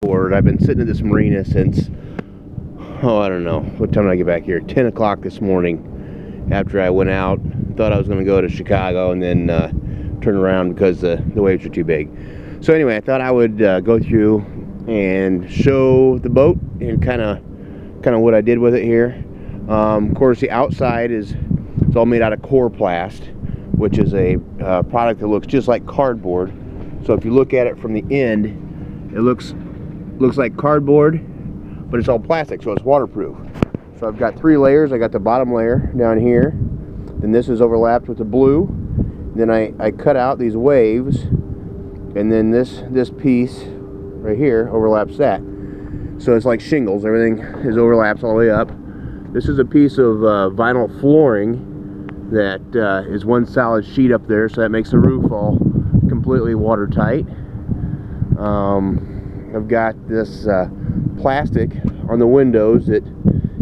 I've been sitting at this marina since, oh, I don't know, what time did I get back here? 10 o'clock this morning after I went out. Thought I was going to go to Chicago and then turn around because the waves are too big. So anyway, I thought I would go through and show the boat and kind of what I did with it here. Of course, the outside it's all made out of Coroplast, which is a product that looks just like cardboard. So if you look at it from the end, it looks like cardboard, but it's all plastic, so it's waterproof. So I've got 3 layers. I got the bottom layer down here, then this is overlapped with the blue, then I cut out these waves, and then this piece right here overlaps that. So it's like shingles. Everything overlaps all the way up. This is a piece of vinyl flooring that is one solid sheet up there, so that makes the roof all completely watertight. I've got this plastic on the windows that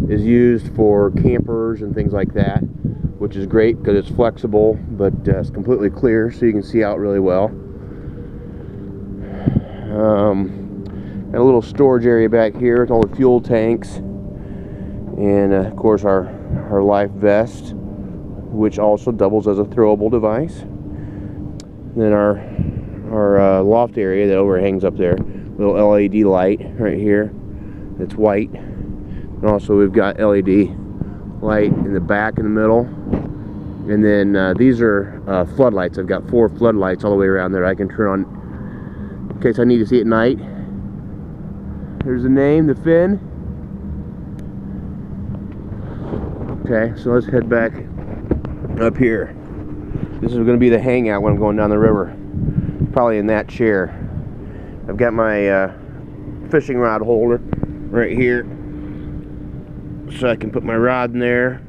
is used for campers and things like that, which is great because it's flexible, but it's completely clear, so you can see out really well. Got a little storage area back here with all the fuel tanks, and of course our life vest, which also doubles as a throwable device. Then our loft area that overhangs up there, little LED light right here that's white, and also we've got LED light in the back in the middle, and then these are floodlights. I've got 4 floodlights all the way around there I can turn on in case I need to see at night. There's the name, the fin. Okay, so let's head back up here. This is going to be the hangout when I'm going down the river. Probably in that chair. I've got my fishing rod holder right here, so I can put my rod in there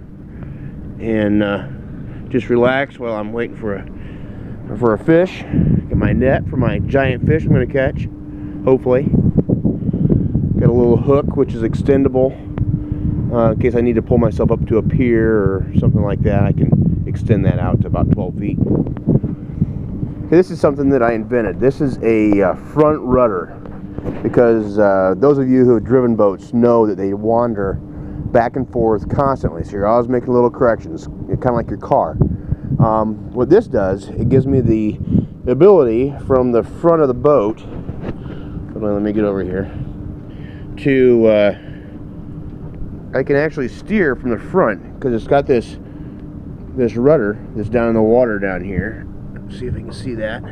and just relax while I'm waiting for a fish. Get my net for my giant fish I'm going to catch, hopefully. Got a little hook which is extendable in case I need to pull myself up to a pier or something like that. I can extend that out to about 12 feet. Okay, this is something that I invented. This is a front rudder, because those of you who have driven boats know that they wander back and forth constantly, so you're always making little corrections, kind of like your car. What this does, it gives me the ability from the front of the boat, let me get over here, to I can actually steer from the front because it's got this rudder that's down in the water down here. Let's see if I can see that.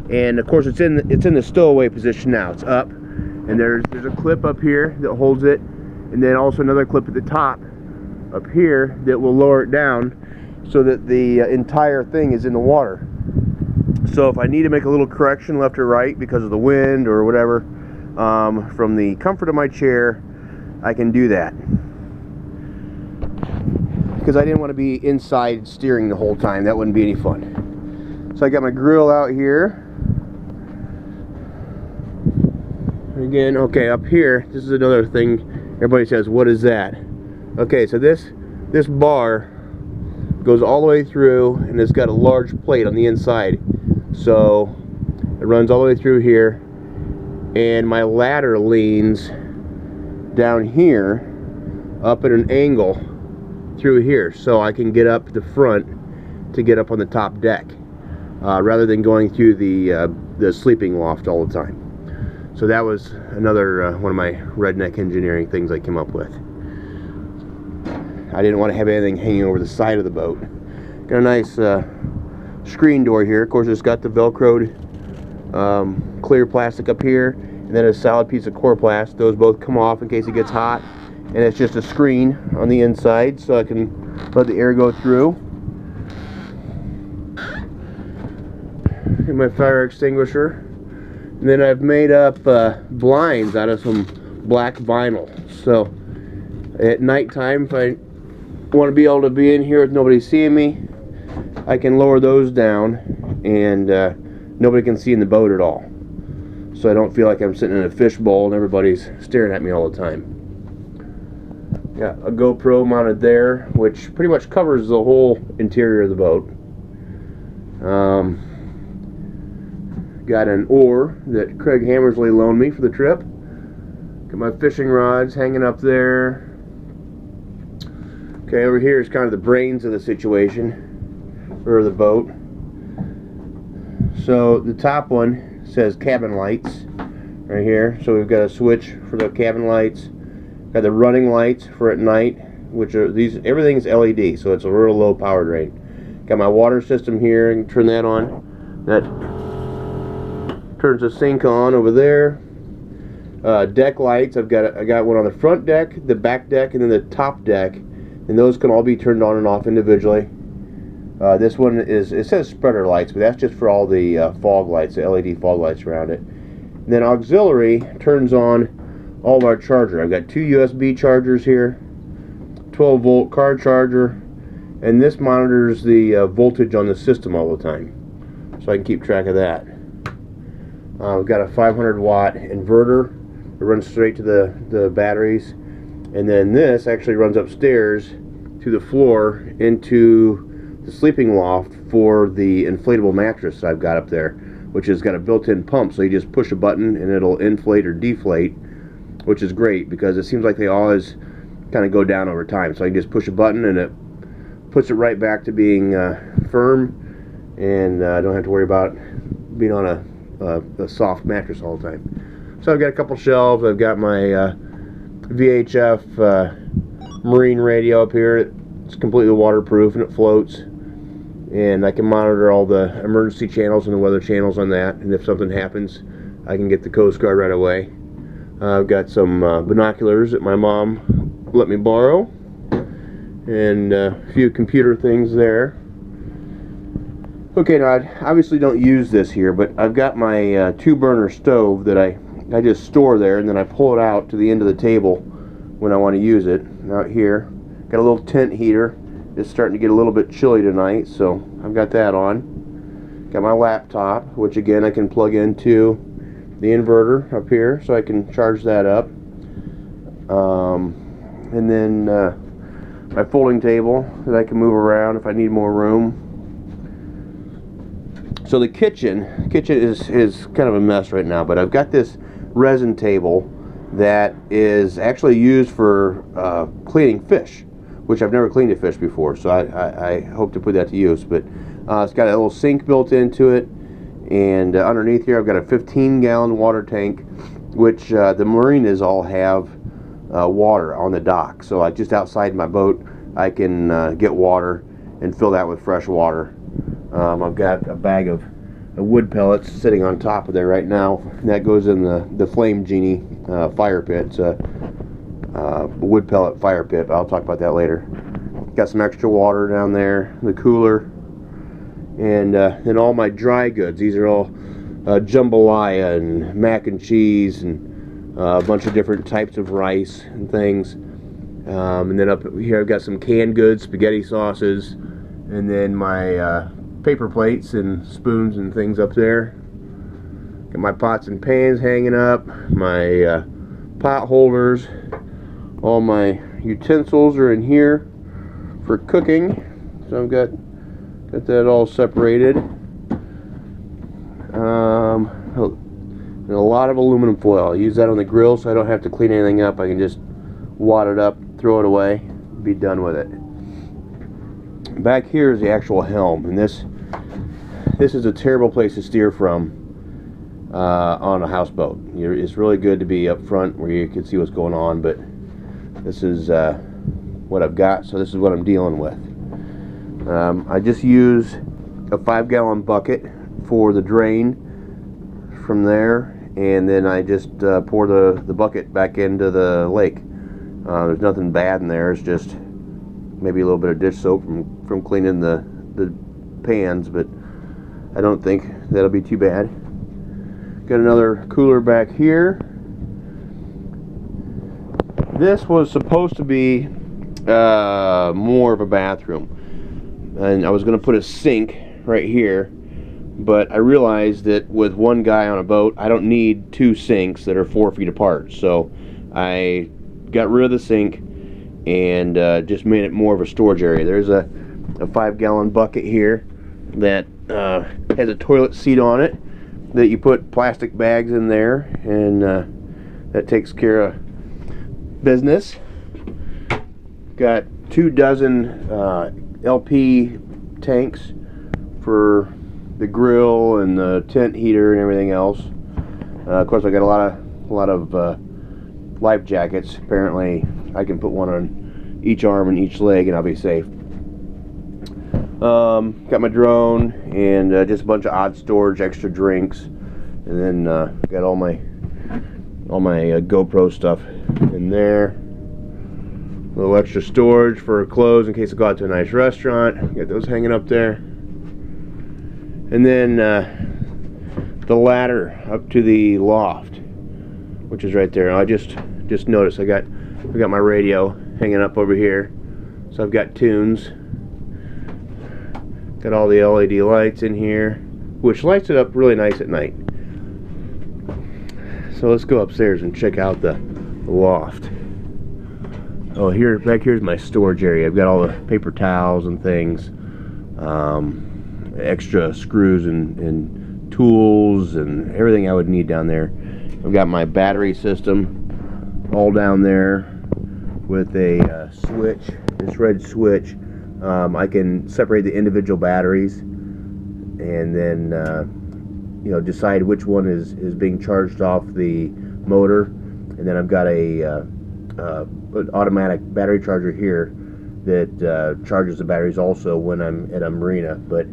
And of course it's in the stowaway position now. It's up, and there's a clip up here that holds it, and then also another clip at the top up here that will lower it down so that the entire thing is in the water. So if I need to make a little correction left or right because of the wind or whatever, from the comfort of my chair, I can do that. Because I didn't want to be inside steering the whole time. That wouldn't be any fun. So I got my grill out here. Again, okay, up here, this is another thing everybody says, what is that? Okay, so this bar goes all the way through, and it's got a large plate on the inside. So it runs all the way through here, and my ladder leans down here up at an angle through here, so I can get up the front to get up on the top deck, rather than going through the sleeping loft all the time. So that was another one of my redneck engineering things I came up with. I didn't want to have anything hanging over the side of the boat. Got a nice screen door here. Of course, it's got the velcroed clear plastic up here, and then a solid piece of Coroplast. Those both come off in case it gets hot, and it's just a screen on the inside so I can let the air go through. And my fire extinguisher, and then I've made up blinds out of some black vinyl, so at nighttime, if I want to be able to be in here with nobody seeing me, I can lower those down, and nobody can see in the boat at all, so I don't feel like I'm sitting in a fishbowl and everybody's staring at me all the time. Got a GoPro mounted there, which pretty much covers the whole interior of the boat. Got an oar that Craig Hammersley loaned me for the trip. Got my fishing rods hanging up there. Okay, over here is kind of the brains of the situation, or the boat. So the top one says cabin lights right here. So we've got a switch for the cabin lights. Got the running lights for at night, which are these. Everything's LED, so it's a real low power drain. Got my water system here. I can turn that on. That turns the sink on over there. Deck lights. I got one on the front deck, the back deck, and then the top deck, and those can all be turned on and off individually. This one it says spreader lights, but that's just for all the fog lights, the LED fog lights around it. And then auxiliary turns on all of our charger. I've got 2 USB chargers here, 12-volt car charger, and this monitors the voltage on the system all the time, so I can keep track of that. We've got a 500-watt inverter. It runs straight to the batteries, and then this actually runs upstairs to the floor into the sleeping loft for the inflatable mattress I've got up there, which has got a built-in pump, so you just push a button and it'll inflate or deflate, which is great because it seems like they always kind of go down over time. So I can just push a button and it puts it right back to being firm, and I don't have to worry about being on a soft mattress all the time. So I've got a couple shelves. I've got my VHF marine radio up here. It's completely waterproof and it floats, and I can monitor all the emergency channels and the weather channels on that, and if something happens I can get the Coast Guard right away. I've got some binoculars that my mom let me borrow, and a few computer things there. Okay, now I obviously don't use this here, but I've got my 2-burner stove that I just store there, and then I pull it out to the end of the table when I want to use it. Out here, got a little tent heater. It's starting to get a little bit chilly tonight, so I've got that on. Got my laptop, which again I can plug into the inverter up here, so I can charge that up. And then my folding table that I can move around if I need more room. So the kitchen is kind of a mess right now, but I've got this resin table that is actually used for cleaning fish, which I've never cleaned a fish before, so I hope to put that to use. But it's got a little sink built into it, and underneath here I've got a 15-gallon water tank, which the marinas all have water on the dock. So just outside my boat I can get water and fill that with fresh water. I've got a bag of wood pellets sitting on top of there right now, and that goes in the Flame Genie fire pit. It's a wood pellet fire pit, but I'll talk about that later. Got some extra water down there, the cooler, and then all my dry goods. These are all jambalaya and mac and cheese and a bunch of different types of rice and things. And then up here I've got some canned goods, spaghetti sauces, and then my paper plates and spoons and things up there. Got my pots and pans hanging up, my pot holders. All my utensils are in here for cooking, so I've got that all separated. And a lot of aluminum foil. I use that on the grill so I don't have to clean anything up. I can just wad it up, throw it away, be done with it. Back here is the actual helm, and this is a terrible place to steer from on a houseboat. It's really good to be up front where you can see what's going on, but this is what I've got, so this is what I'm dealing with. I just use a 5-gallon bucket for the drain from there, and then I just pour the bucket back into the lake. There's nothing bad in there. It's just maybe a little bit of dish soap from cleaning the pans, but I don't think that'll be too bad. Got another cooler back here. This was supposed to be more of a bathroom, and I was going to put a sink right here, but I realized that with one guy on a boat I don't need 2 sinks that are 4 feet apart, so I got rid of the sink and just made it more of a storage area. There's a 5-gallon bucket here that has a toilet seat on it, that you put plastic bags in there, and that takes care of business. Got 24 LP tanks for the grill and the tent heater and everything else. Of course, I got a lot of life jackets. Apparently, I can put one on each arm and each leg, and I'll be safe. Got my drone and just a bunch of odd storage, extra drinks, and then got all my GoPro stuff in there. A little extra storage for clothes in case I go out to a nice restaurant. Got those hanging up there. And then the ladder up to the loft, which is right there. And I just noticed I got my radio hanging up over here. So I've got tunes. Got all the LED lights in here, which lights it up really nice at night. So let's go upstairs and check out the loft. Oh, back here's my storage area. I've got all the paper towels and things, extra screws and tools and everything I would need down there. I've got my battery system all down there with a switch, this red switch. I can separate the individual batteries and then decide which one is being charged off the motor, and then I've got an automatic battery charger here that charges the batteries also when I'm at a marina, but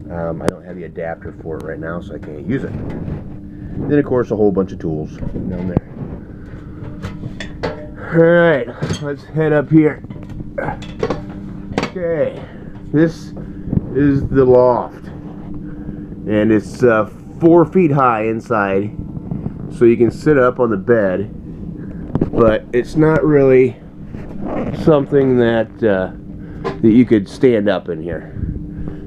I don't have the adapter for it right now, so I can't use it. And then of course a whole bunch of tools down there. Alright, let's head up here. Okay, this is the loft, and it's 4 feet high inside, so you can sit up on the bed, but it's not really something that you could stand up in here.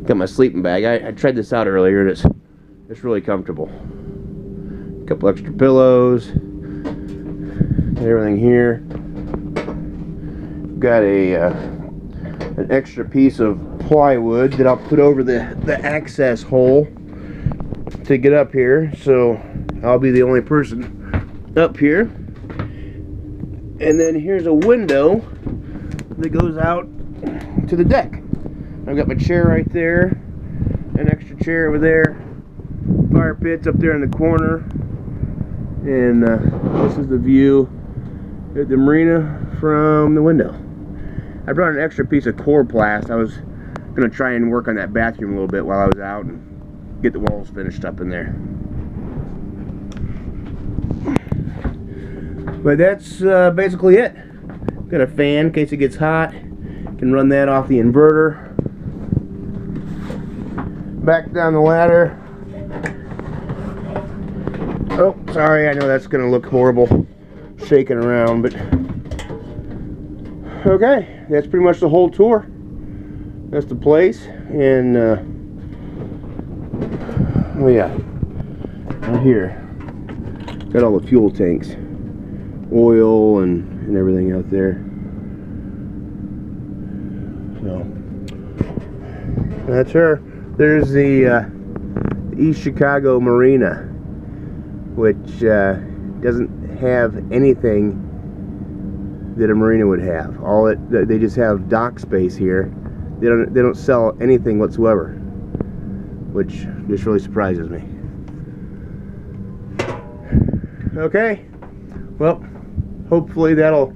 Got my sleeping bag. I tried this out earlier, and it's really comfortable. A couple extra pillows, everything here. Got an extra piece of plywood that I'll put over the access hole to get up here, so I'll be the only person up here. And then here's a window that goes out to the deck. I've got my chair right there, an extra chair over there, fire pits up there in the corner, and this is the view at the marina from the window. I brought an extra piece of coroplast. I was going to try and work on that bathroom a little bit while I was out and get the walls finished up in there. But that's basically it. Got a fan in case it gets hot. Can run that off the inverter. Back down the ladder. Oh, sorry, I know that's going to look horrible shaking around, but okay, that's pretty much the whole tour. That's the place, and oh yeah, right here, got all the fuel tanks, oil and everything out there. So that's her. There's the East Chicago Marina, which doesn't have anything that a marina would have. They just have dock space here. They don't sell anything whatsoever, which just really surprises me. Okay, well, hopefully that'll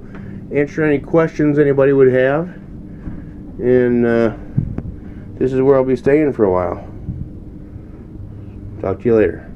answer any questions anybody would have, and this is where I'll be staying for a while. Talk to you later.